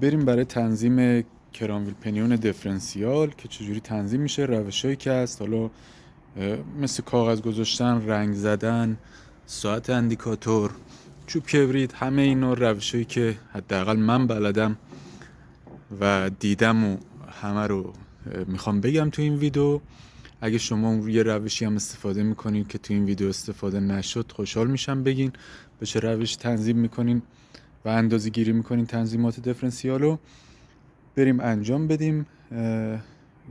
بریم برای تنظیم کرانویل پنیون دیفرنسیال که چجوری تنظیم میشه، روشایی که هست. حالا مثل کاغذ گذاشتن، رنگ زدن، ساعت اندیکاتور، چوب کبریت، همه اینا روشایی که حداقل من بلدم و دیدم و همه رو میخوام بگم تو این ویدیو. اگه شما یه روشی هم استفاده میکنین که تو این ویدیو استفاده نشد، خوشحال میشم بگین به چه روش تنظیم میکنین و اندازه گیری میکنین تنظیمات دیفرنسیال رو. بریم انجام بدیم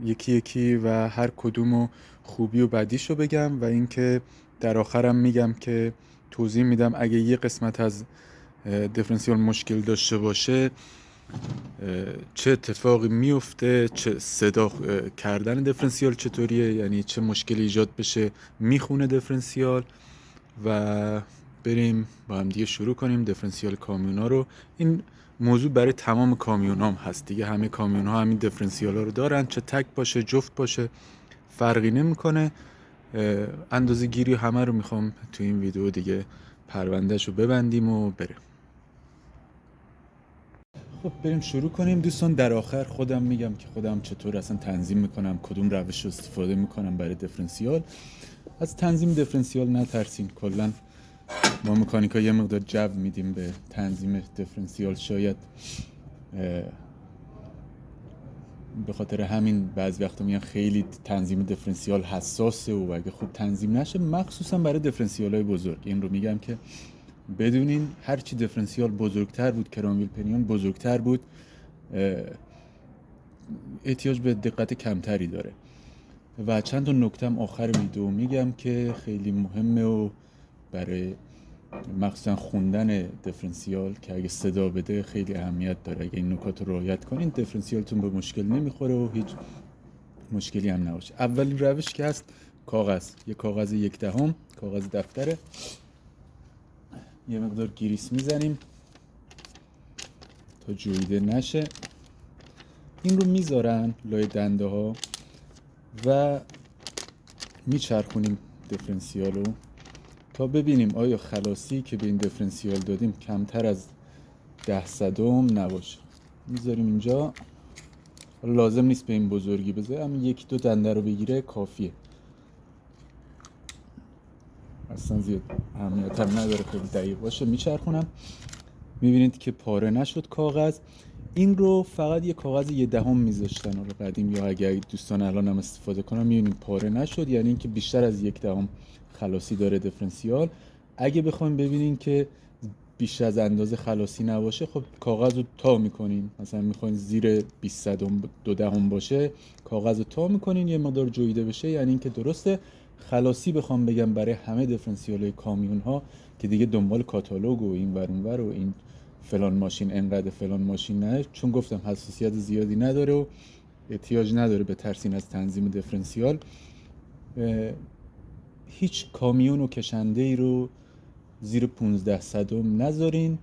یکی یکی و هر کدوم خوبی و بدیش رو بگم و اینکه در آخرم میگم که توضیح میدم اگه یه قسمت از دیفرنسیال مشکل داشته باشه چه اتفاقی میفته، چه صدا کردن دیفرنسیال چطوریه، یعنی چه مشکلی ایجاد بشه میخونه دیفرنسیال. و بریم با هم دیگه شروع کنیم دیفرنسیال کامیون ها رو. این موضوع برای تمام کامیون هم هست دیگه، همه کامیون ها همین دیفرنسیال ها رو دارن، چه تک باشه جفت باشه فرقی نمیکنه. اندازه گیری همه رو میخوام تو این ویدیو دیگه پروندهش رو ببندیم و بریم. خب بریم شروع کنیم دوستان. در آخر خودم میگم که خودم چطور اصلا تنظیم میکنم، کدوم روش رو استفاده میکنم برای دیفرنسیال. از تنظیم دیفرنسیال نترسین، کلا ما مکانیکا یه مقدار جو میدیم به تنظیم دیفرنسیال. شاید به خاطر همین بعضی وقتا میگن خیلی تنظیم دیفرنسیال حساسه و اگه خوب تنظیم نشه، مخصوصا برای دیفرنسیال های بزرگ، این رو میگم که بدونین هرچی دیفرنسیال بزرگتر بود، کرانویل پنیون بزرگتر بود، احتیاج به دقت کمتری داره. و چند تا نکتم آخر ویدیو میگم که خیلی مهمه و برای مخصوصا خوندن دیفرنسیال که اگه صدا بده خیلی اهمیت داره. اگه این نکات رو رعایت کنین دیفرنسیالتون به مشکل نمیخوره و هیچ مشکلی هم نباشه. اولین روش که هست کاغذ، یه کاغذ 1/10 کاغذ دفتره، یه مقدار گریس میزنیم تا جویده نشه. این رو میذارن لای دنده ها و میچرخونیم دیفرنسیال رو تا ببینیم آیا خلاصی که به این دیفرنسیال دادیم کمتر از 10 صدم نباشه. میذاریم اینجا. لازم نیست به این بزرگی بذاریم، همین 1-2 دنده رو بگیره کافیه، اصلا زیاد اهمیت هم نداره خیلی دقیق باشه. میچرخونم، میبینید که پاره نشد کاغذ. این رو فقط یه کاغذ 1/10 میذاشتن حالا قدیم، یا اگه دوستان الان هم استفاده کنم میبینید پاره نشد، یعنی اینکه بیشتر از 1/10 خلاصی داره دیفرنسیال. اگه بخوایم ببینین که بیشتر از اندازه خلاصی نباشه، خب کاغذ رو تا میکنین، مثلا میخواین زیر 20 صدم 2/10 باشه، کاغذ رو تا میکنین یه مقدار جویده بشه، یعنی اینکه درسته. خلاصی بخوام بگم برای همه دیفرنسیال های کامیون ها که دیگه دنبال کاتالوگ و این ور اون ور و این فلان ماشین انقدر فلان ماشین نه، چون گفتم حساسیت زیادی نداره و احتیاج نداره به ترسین از تنظیم دیفرنسیال. هیچ کامیون و کشنده ای رو زیر 15 صدم نذارین.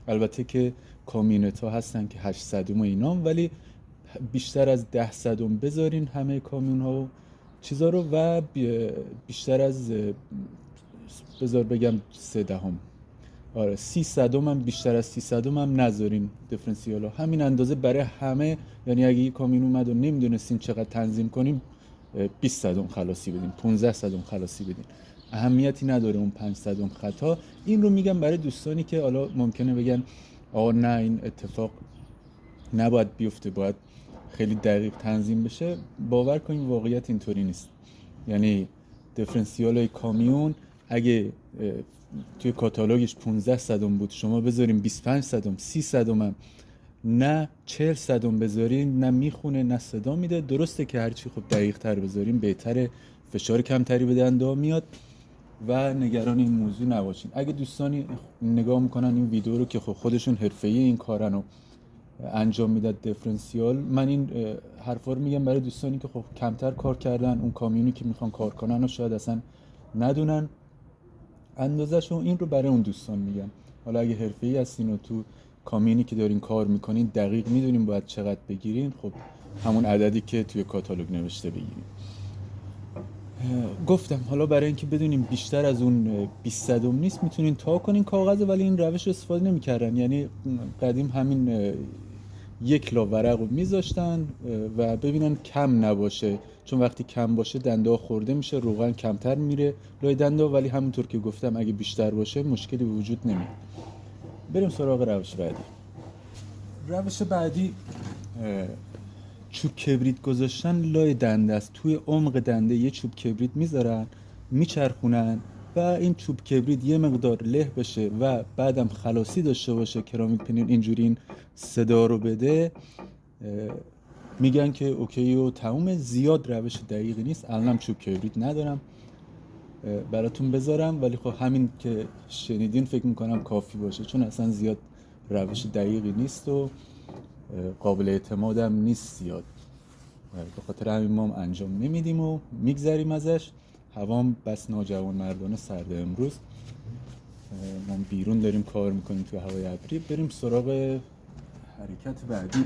البته که کامیونت ها هستن که 8 صدم و اینام، ولی بیشتر از 10 صدم بذارین همه کامیون ها و چیزا رو، و بیشتر از بذار بگم 3/10 آره 30 صدم هم، بیشتر از 30 صدم هم نذارین دیفرنسیال ها، همین اندازه برای همه. یعنی اگه یه کامیون اومد و نمیدونستین چقدر تنظیم کنین، 20 صدم خلاصی بدین، 15 صدم خلاصی بدین، اهمیتی نداره اون 5 صدم خطا. این رو میگم برای دوستانی که حالا ممکنه بگن آقا نه این اتفاق نباید بیفته، باید خیلی دقیق تنظیم بشه. باور کنین واقعیت اینطوری نیست. یعنی دیفرنسیال های کامیون اگه توی کاتالوگش 15 صدم بود، شما بذاریم 25 صدم 30 صدم هم نه 40 صدم بذارین، نه میخونه نه صدا میده. درسته که هرچی خب دقیق تر بذاریم بهتره، فشار کمتری به دنده ها میاد و نگران این موضوع نباشین. اگه دوستانی نگاه میکنن این ویدیو رو که خب خودشون حرفه‌ای این کارن و انجام میداد دیفرنسیال، من این حرفا رو میگم برای دوستانی که خب کمتر کار کردن، اون کامیونی که میخوان کار کنن و شاید اصلا ندونن اندازه‌شو. این رو برای اون دوستان میگم. حالا اگه حرفه‌ای هستین و تو کامیونی که دارین کار میکنین دقیق میدونین باید چقدر بگیرین، خب همون عددی که توی کاتالوگ نوشته بگیرین. گفتم حالا برای اینکه بدونیم بیشتر از اون 20 صدم نیست، میتونین تا کنین کاغذ، ولی این روش استفاده نمیکردن. یعنی قدیم همین یک لا ورق رو میذاشتن و ببینن کم نباشه، چون وقتی کم باشه دنده ها خورده میشه، روغن کمتر میره لای دنده ها، ولی همونطور که گفتم اگه بیشتر باشه مشکلی وجود نمیاد. بریم سراغ روش بعدی. روش بعدی چوب کبریت گذاشتن لای دنده است. توی عمق دنده یه چوب کبریت میذارن، میچرخونن و این چوب کبریت یه مقدار له بشه و بعدم خلاصی داشته باشه، کرامیک پنیون اینجوری این صدا رو بده، میگن که اوکی و تموم. زیاد روش دقیقی نیست، الانم چوب کبریت ندارم براتون بذارم، ولی خب همین که شنیدین فکر میکنم کافی باشه، چون اصلا زیاد روش دقیقی نیست و قابل اعتمادم نیست زیاد. به خاطر همین ما هم انجام نمیدیم و میگذریم ازش. هوام بس ناجوان مردانه سرده امروز، ما بیرون داریم کار میکنیم توی هوای ابری. بریم سراغ حرکت بعدی.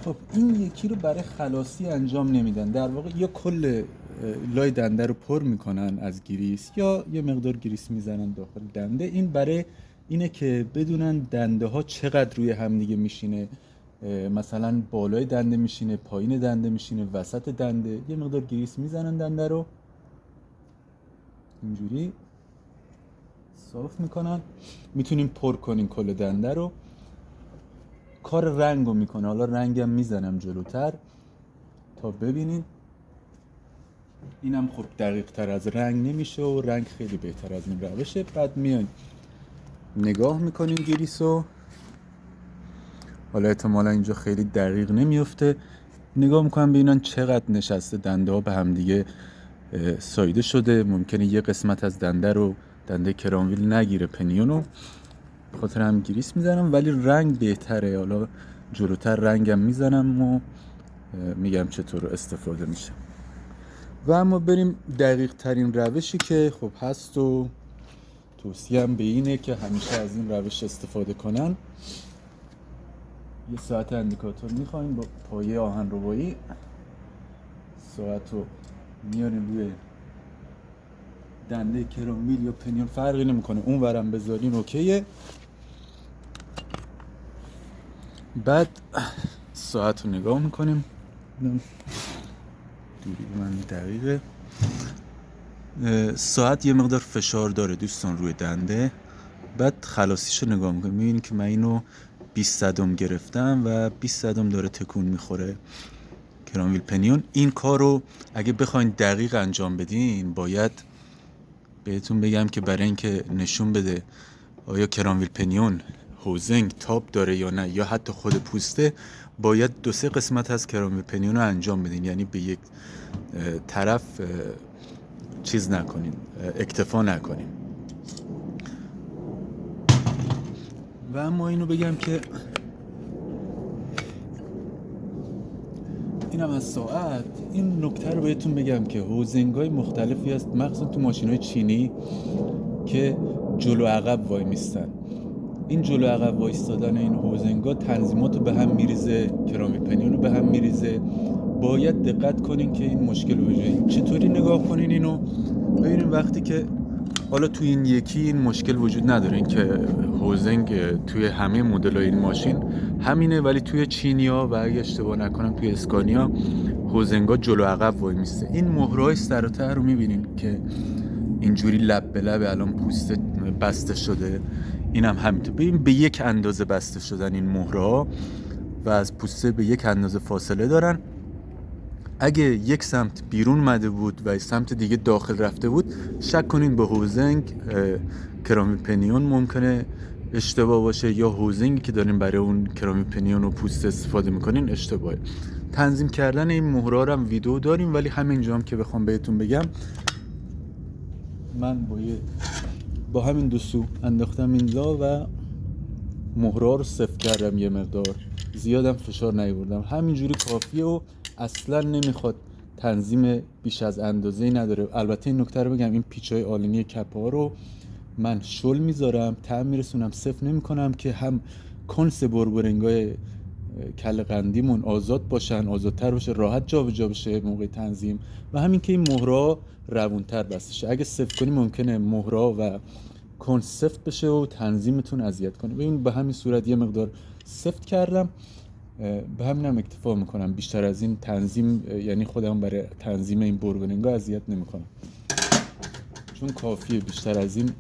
خب این یکی رو برای خلاصی انجام نمیدن، در واقع یا کل لای دنده رو پر میکنن از گریس یا یه مقدار گریس میزنن داخل دنده. این برای اینه که بدونن دنده ها چقدر روی همدیگه میشینه، مثلا بالای دنده میشینه، پایین دنده میشینه، وسط دنده. یه مقدار گریس میزنن دنده رو اینجوری صاف میکنن. میتونیم پر کنیم کل دنده رو. کار رنگ رو میکنه، حالا رنگم میزنم جلوتر تا ببینین. اینم خب دقیق تر از رنگ نمیشه و رنگ خیلی بهتر از این روشه. بعد میایم نگاه میکنین گریسو، حالا احتمالا اینجا خیلی دقیق نمیفته، نگاه میکنم ببینن چقدر نشسته دنده ها به هم دیگه سایده شده. ممکنه یه قسمت از دنده رو دنده کرامویل نگیره پنیونو، به خاطر هم گریس میزنم، ولی رنگ بهتره. حالا جلوتر رنگم میزنم و میگم چطور استفاده میشه. و اما بریم دقیق ترین روشی که خب هست و توصیهم به اینه که همیشه از این روش استفاده کنن. یه ساعت اندیکاتور میخوایم با پایه آهنربایی، ساعت رو میاریم روی دنده کرامویل یا پنیون فرقی نمیکنه، اون ورم بذارین اوکیه. بعد ساعت رو نگاه میکنیم، دوری من دقیقه. ساعت یه مقدار فشار داره دوستان روی دنده. بعد خلاصیش رو نگاه میکنیم، میبینیم که من اینو 20 صدم گرفتم و 20 صدم داره تکون میخوره کرامویل پنیون. این کار رو اگه بخواین دقیق انجام بدین، باید بهتون بگم که برای اینکه نشون بده آیا کرامویل پنیون هوزنگ تاپ داره یا نه، یا حتی خود پوسته، باید 2-3 قسمت از کرامویل پنیون رو انجام بدین، یعنی به یک طرف چیز نکنین، اکتفا نکنین. و اما اینو بگم که اینم از ساعت. این نکته رو بهتون بگم که هوزنگ‌های مختلفی هست، مخصوصا تو ماشین‌های چینی که جلو عقب وای میستن. این جلو عقب وایستادن این هوزنگ‌ها تنظیمات رو به هم میریزه، کرامویل پنیون رو به هم میریزه. باید دقت کنین که این مشکل وجود. چطوری نگاه کنین اینو ببینین. وقتی که حالا توی این یکی این مشکل وجود نداره، این که هوزنگ توی همه مدل‌های این ماشین همینه، ولی توی چینیا و اگه اشتباه نکنم توی اسکانیا هوزنگ‌ها جلو عقب وای میسته. این مهرهای سر و ته رو می‌بینین که اینجوری لب به لب الان پوست بسته شده، اینم همینطور. ببین به یک اندازه بسته شدن این مهرها و از پوسته به یک اندازه فاصله دارن. اگه یک سمت بیرون اومده بود و سمت دیگه داخل رفته بود، شک کنین به هوزنگ کرامویل پنیون ممکنه اشتباه باشه، یا هوزنگی که دارین برای اون کرامویل پنیون و پوست استفاده میکنین اشتباهه. تنظیم کردن این مهرها رو هم ویدیو داریم، ولی همینجا هم که بخوام بهتون بگم، من با همین 2 سو انداختم اینجا و مهرها رو صفر کردم، یه مقدار زیادم فشار نیاوردم، همینجوری کافیه و اصلا نمیخواد تنظیم بیش از اندازه‌ای نداره. البته این نکته رو بگم، این پیچ‌های آلینی کپ‌ها رو من شل میذارم، ته میرسونم، صفر نمی‌کنم که هم کنس بربرنگای کله قندیمون آزاد باشن، آزادتر باشه، راحت جابجا بشه موقع تنظیم، و همین که این مهرها روونتر بسته شه. اگه صفر کنی ممکنه مهرها و سفت بشه و تنظیمتون اذیت کنه. ببین به همین صورت یه مقدار سفت کردم، به همینم اکتفا میکنم. بیشتر از این تنظیم، یعنی خودم برای تنظیم این بوربونینگا اذیت نمیکنم چون کافیه. بیشتر از این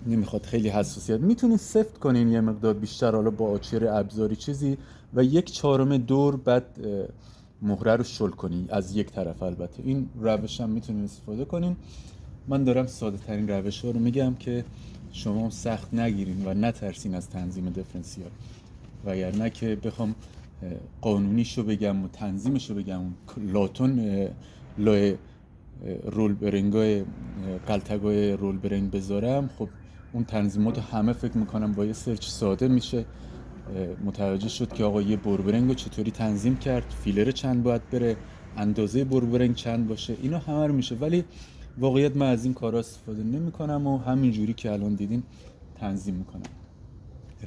نمیخواد خیلی حساسیت. میتونید سفت کنین یه مقدار بیشتر، حالا با آچر ابزاری چیزی، و 1/4 دور بعد مهره رو شل کنین از یک طرف. البته این روش هم میتونین استفاده کنین. من دارم ساده ترین روش ها رو میگم که شما سخت نگیرین و نترسین از تنظیم دیفرنسیال، وگرنه که بخوام قانونیشو بگم و تنظیمشو بگم، لاتون لای رول برنگای قلتگای رول برنگ بذارم، خب اون تنظیماتو همه فکر میکنم با یه سرچ ساده میشه متوجه شد که آقا یه بوربرنگو چطوری تنظیم کرد، فیلر چند باید بره، اندازه بوربرنگ چند باشه، اینا همه رو میشه. ولی واقعیت من از این کارا استفاده نمیکنم و همین جوری که الان دیدین تنظیم میکنم.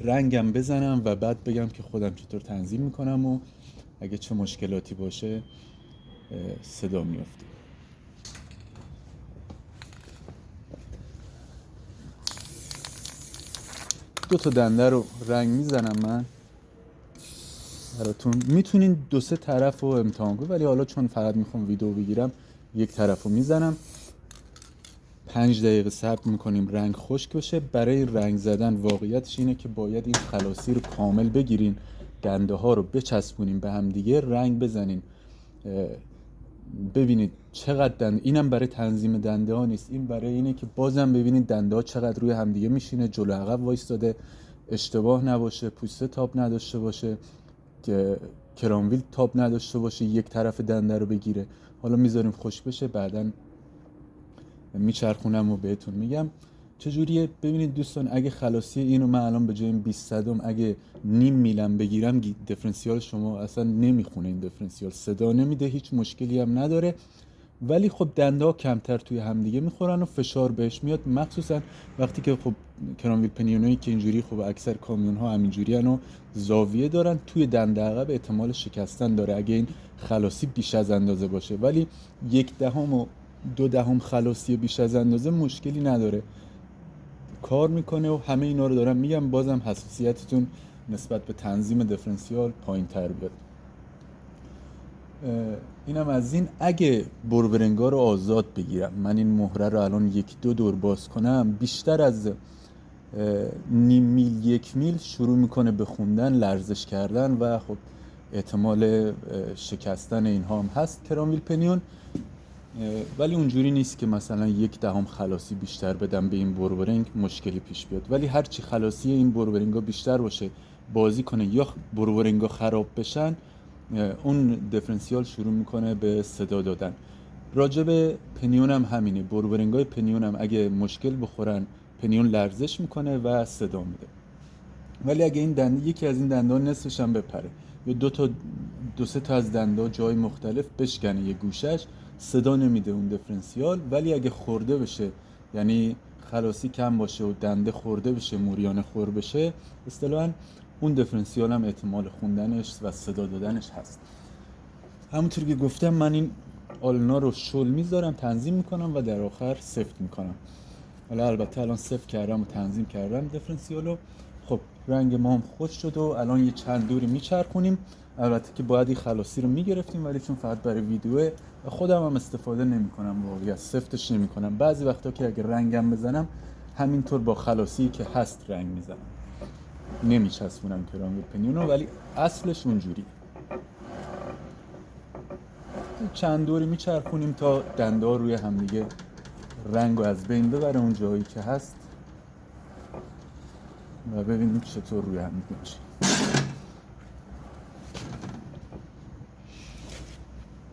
رنگم بزنم و بعد بگم که خودم چطور تنظیم میکنم و اگه چه مشکلاتی باشه صدا میفته. دو تا دنده رو رنگ میزنم من براتون. میتونین 2-3 طرف رو امتحان کنید، ولی حالا چون فقط میخوام ویدیو بگیرم یک طرف رو میزنم. 5 دقیقه صبر میکنیم رنگ خشک بشه. برای رنگ زدن واقعیتش اینه که باید این خلاصی رو کامل بگیرین، دنده ها رو بچسبونین به هم دیگه، رنگ بزنین. ببینید چقدر دنده، اینم برای تنظیم دنده ها نیست، این برای اینه که بازم ببینید دنده ها چقدر روی هم دیگه میشینه، جلو عقب وایستاده، اشتباه نباشه، پوسته تاب نداشته باشه، که کرامویل تاب نداشته باشه یک طرف دنده رو بگیره. حالا میذاریم خشک بشه، بعدن میچرخونم و بهتون میگم چجوریه. ببینید دوستان، اگه خلاصی اینو من الان به جای 20 صدم اگه نیم میلم بگیرم، دیفرنسیال شما اصلا نمیخونه، این دیفرنسیال صدا نمیده، هیچ مشکلی هم نداره، ولی خب دنده ها کمتر توی همدیگه میخورن و فشار بهش میاد، مخصوصا وقتی که خب کرامویل پنیونایی که اینجوری، خب اکثر کامیون ها همینجوری ان و زاویه دارن، توی دنده عقب احتمال شکستن داره اگه این خلاصی بیش از اندازه باشه. ولی 1/10 و 2/10 خلاصی بیش از اندازه مشکلی نداره، کار میکنه. و همه اینا رو دارم میگم، بازم حساسیتتون نسبت به تنظیم دیفرنسیال پایین تر بیاد. اینم از این. اگه بوربرنگا رو آزاد بگیرم، من این مهره رو الان 1-2 دور باز کنم، بیشتر از نیم میل 1 میل شروع میکنه به خوندن، لرزش کردن و خب احتمال شکستن اینها هم هست کرامویل پنیون. ولی اونجوری نیست که مثلا 1/10 خلاصی بیشتر بدم به این بوربرنگ مشکلی پیش بیاد. ولی هرچی خلاصی این بوربرنگا بیشتر باشه، بازی کنه یا بوربرنگا خراب بشن، اون دیفرنسیال شروع میکنه به صدا دادن. راجب پنیون هم همینه، بوربرنگای پنیون هم اگه مشکل بخورن، پنیون لرزش میکنه و صدا میده. ولی اگه این دنده، یکی از این دندان نصفش هم بپره، یا 2-3 تا از دنده جای مختلف بشکنه یه گوشش، صدا نمیده اون دیفرنسیال. ولی اگه خورده بشه، یعنی خلاصی کم باشه و دنده خورده بشه، موریانه خور بشه، اصطلاحاً اون دیفرنسیال هم احتمال خوندنش و صدا دادنش هست. همونطور که گفتم من این آلنا رو شل میذارم، تنظیم میکنم و در آخر سفت میکنم. حالا البته الان سفت کردم و تنظیم کردم دیفرنسیالو. خب رنگ ما هم خوش شد و الان یه چند دوری میچرخونیم. البته که باید این خلاصی رو میگرفتیم، ولی چون فقط برای ویدیوه خودم هم استفاده نمیکنم، واقعا سفتش نمیکنم. بعضی وقتا که اگه رنگم بزنم همینطور با خلاصی که هست رنگ میزنم، نمیچسبونم کرامویل پنیونو، ولی اصلش اونجوری. چند دوری میچرخونیم تا دنده ها روی همدیگه رنگو از بین ببره اون جایی که هست و ببینیم چطور روی هم میشه.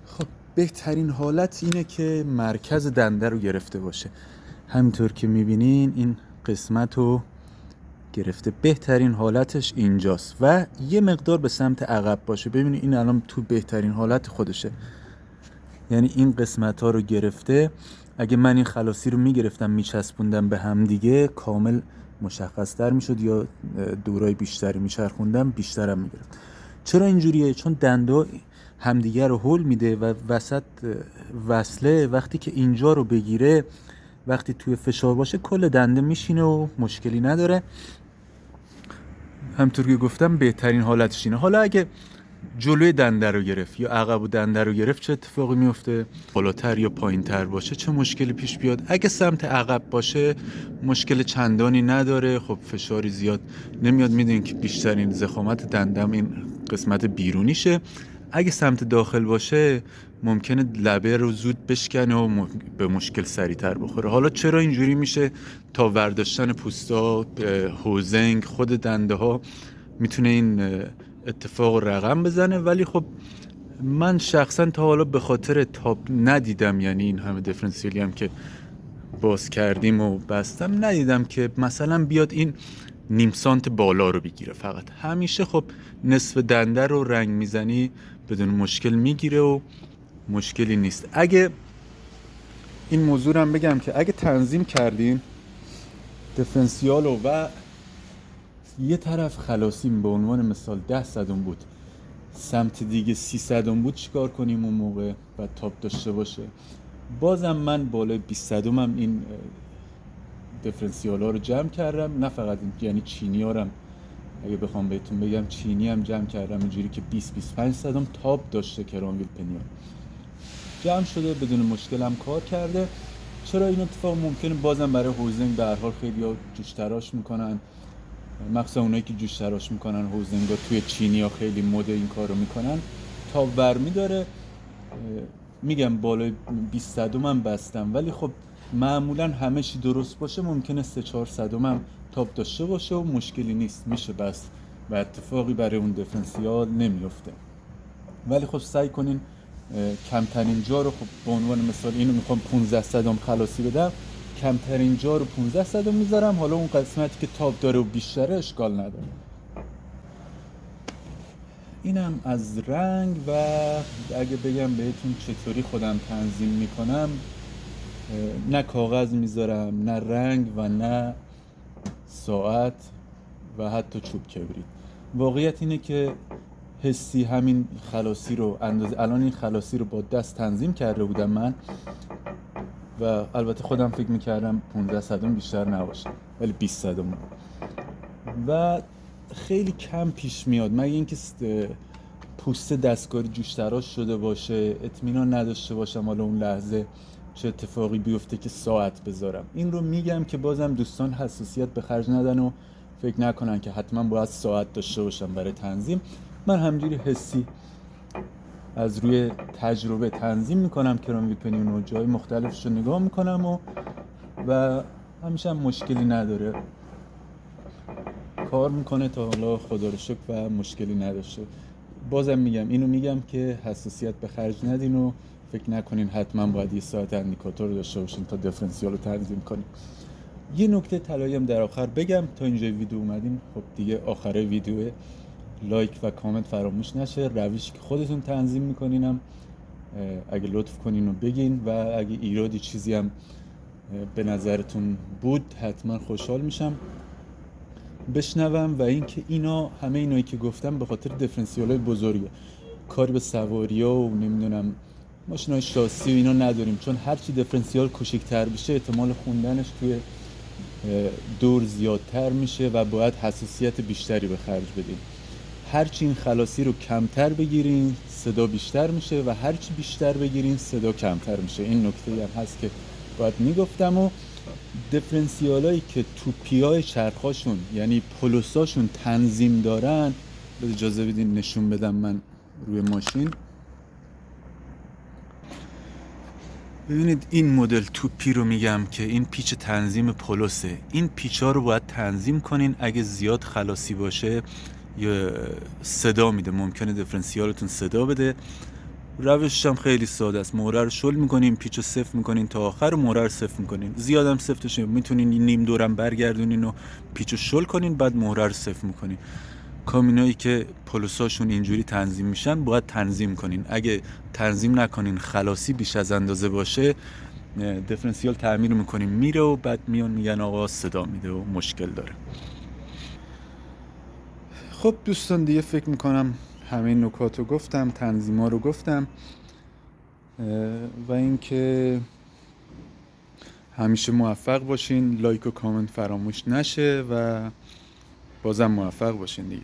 خب بهترین حالت اینه که مرکز دنده رو گرفته باشه. همینطور که میبینین این قسمت رو گرفته. بهترین حالتش اینجاست و یه مقدار به سمت عقب باشه. ببینید این الان تو بهترین حالت خودشه، یعنی این قسمت ها رو گرفته. اگه من این خلاصی رو میگرفتم میچسبوندم به هم دیگه، کامل مشخص تر میشد، یا دورای بیشتری میچرخوندم بیشترم میگرفت. چرا اینجوریه؟ چون دنده همدیگه رو هول میده و وسط وصله وقتی که اینجا رو بگیره وقتی توی فشار باشه کل دنده میشینه و مشکلی نداره. همطور که گفتم بهترین حالتش اینه. حالا اگه جلوی دنده رو گرفت یا عقب و دنده رو گرفت چه اتفاقی میفته؟ بالاتر یا پایینتر باشه چه مشکلی پیش بیاد؟ اگه سمت عقب باشه مشکل چندانی نداره، خب فشاری زیاد نمیاد. میدونین که بیشترین ضخامت دندم این قسمت بیرونیشه. اگه سمت داخل باشه ممکنه لبه رو زود بشکنه و به مشکل سریعتر بخوره. حالا چرا اینجوری میشه؟ تا ورداشتن پوستا، هوزنگ، خود دنده ها میتونه این اتفاق رقم بزنه. ولی خب من شخصا تا حالا به خاطر تاب ندیدم، یعنی این همه دیفرنسیالی هم که باز کردیم و بستم ندیدم که مثلا بیاد این نیم سانت بالا رو بگیره. فقط همیشه خب نصف دنده رو رنگ میزنی بدون مشکل میگیره و مشکلی نیست. اگه این موضوع رو هم بگم که اگه تنظیم کردین دیفرنسیال و یه طرف خلاصیم به عنوان مثال 10 صدم بود، سمت دیگه 30 صدم بود، چیکار کنیم اون موقع و تاپ داشته باشه؟ بازم من بالای 20 صدمم این دیفرنسیال ها رو جمع کردم. نه فقط این، یعنی چینی ها هم اگه بخوام بهتون بگم چینی هم جمع کردم اینجوری که 20-25 صدم تاپ داشته کرانویل پنیون جمع شده بدون مشکل هم کار کرده. چرا این اتفاق ممکنه؟ بازم برای هوزنگ به هر حال خیلی ها جوش تراش میکنن، مخصوصا اونایی که جوش تراش میکنن هوزنگ ها توی چینی ها خیلی مد این کار رو میکنن. تاپ ورمی داره، میگم بالای 20 صدم هم بستم، ولی خب معمولا همه چی درست باشه ممکنه 3-4 صدم هم تاپ داشته باشه و مشکلی نیست، میشه بس و اتفاقی برای اون دیفرنسیال نمیفته. ولی خب سعی کنین کمترین جا رو، خب به عنوان مثال اینو میخوام 15 صدم خلاصی بدم، کمترین جا رو 15 صدم میذارم. حالا اون قسمتی که تاپ داره و بیشتره اشکال نداره. اینم از رنگ. و اگه بگم بهتون چطوری خودم تنظیم میکنم، نه کاغذ میذارم، نه رنگ و نه ساعت و حتی چوب کبریت. واقعیت اینه که حسی همین خلاصی رو الان این خلاصی رو با دست تنظیم کرده بودم من و البته خودم فکر میکردم 15 صدم بیشتر نباشه ولی 20 صدم و خیلی کم پیش میاد مگه اینکه پوست دستکاری جوش تراش شده باشه، اطمینان نداشته باشم حالا اون لحظه چه اتفاقی بیفته که ساعت بذارم. این رو میگم که بازم دوستان حساسیت به خرج ندن و فکر نکنن که حتما باید ساعت داشته باشم برای تنظیم. من همجوری حسی از روی تجربه تنظیم میکنم کرانویل پنیون و جای مختلفش رو نگاه میکنم و همیشه هم مشکلی نداره، کار میکنه تا حالا خدا رو شکر و مشکلی نداشته. بازم میگم اینو میگم که حساسیت به خرج ندین و فکر نکنین حتما باید یه ساعت اندیکاتور داشته باشین تا دیفرنسیال رو تنظیم کنین. یه نکته طلاییم در آخر بگم، تا اینجای ویدیو اومدین خب دیگه آخره ویدیو، لایک و کامنت فراموش نشه. روشی که خودتون تنظیم میکنینم اگه لطف کنین و بگین و اگه ایرادی چیزی هم به نظرتون بود حتما خوشحال میشم بشنوم. و اینکه همه اینایی که گفتم به خاطر دیفرنسیال‌های بزرگه، کاری به سواری‌ها و نمیدونم ماشین‌های شاسی و اینا نداریم، چون هرچی دیفرنسیال کوچیک‌تر بشه احتمال خوندنش توی دور زیادتر میشه و باید حساسیت بیشتری به خرج بدیم. هرچی این خلاصی رو کمتر بگیرین صدا بیشتر میشه و هرچی بیشتر بگیرین صدا کمتر میشه. این نکته هم هست که باید میگفتم. و دیفرنسیالایی که توپیای چرخاشون یعنی پولوساشون تنظیم دارن، به اجازه بدین نشون بدم من روی ماشین. ببینید این مدل توپی رو میگم که این پیچ تنظیم پولوسه. این پیچا رو باید تنظیم کنین. اگه زیاد خلاصی باشه یا صدا میده، ممکنه دیفرنسیالتون صدا بده. روشش هم خیلی ساده است. مهره رو شل میکنین، پیچو صفر میکنین تا آخر و مهره رو صفر میکنین. زیادم صفتش میتونین نیم دورم برگردونین و پیچو شل کنین، بعد مهره رو صفر میکنین. کامینایی که پولوساشون اینجوری تنظیم میشن باید تنظیم کنین. اگه تنظیم نکنین خلاصی بیش از اندازه باشه، دیفرنسیال تعمیر میکنین میره و بعد میان میگن آقا صدا میده و مشکل داره. خب دوستان دیگه فکر میکنم همه نکات رو گفتم، تنظیما رو گفتم و اینکه همیشه موفق باشین، لایک و کامنت فراموش نشه و بازم موفق باشین دیگه.